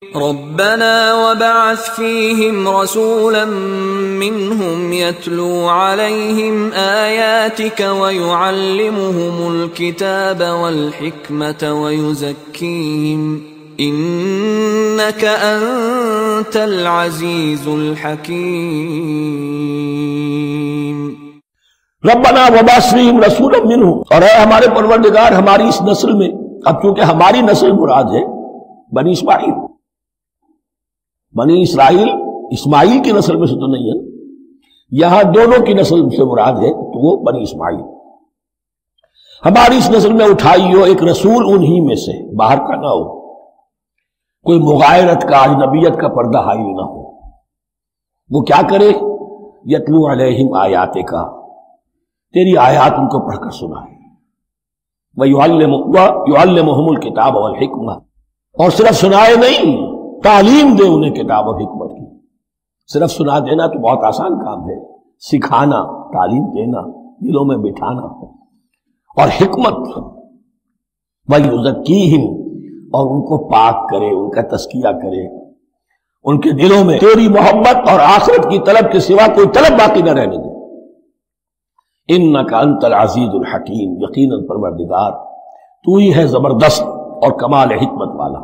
ربنا وبعث فيهم رسولا منهم يتلو عليهم آياتك ويعلمهم الكتاب والحكمة ويزكيهم إنك أنت العزيز الحكيم۔ ربنا وبعث فيهم رسولا منهم، اور اے ہمارے پروردگار ہماری اس نسل میں، اب چونکہ ہماری نسل مراد ہے بنی اسماعیل، بنی اسرائیل اسماعیل کی نسل میں سے تو نہیں ہے، یہاں دونوں کی نسل سے مراد ہے تو وہ بنی اسماعیل، ہماری اس نسل میں اٹھائی ہو ایک رسول انہی میں سے، باہر کا نہ ہو، کوئی مغایرت کا اجنبیت کا پردہ حائل نہ ہو، وہ کیا کرے؟ یتلو علیہم آیات کا، تیری آیات ان کو پڑھ کر سنائے، وَيُعَلِّمُهُمُ الْكِتَابَ وَالْحِكْمَةَ، اور صرف سنائے نہیں، تعلیم دے انہیں کتاب اور حکمت کی۔ صرف سنا دینا تو بہت آسان کام ہے، سکھانا، تعلیم دینا، دلوں میں بٹھانا، اور حکمت، وَيُزَكِّيهِمْ، اور ان کو پاک کرے، ان کا تزکیہ کرے، ان کے دلوں میں تیری محبت اور آخرت کی طلب کے سوا کوئی طلب باقی نہ رہنے دے۔ اِنَّكَ أَنْتَ الْعَزِيزُ الْحَكِيمُ، یقیناً پروردگار تو ہی ہے زبردست اور کمال حکمت والا۔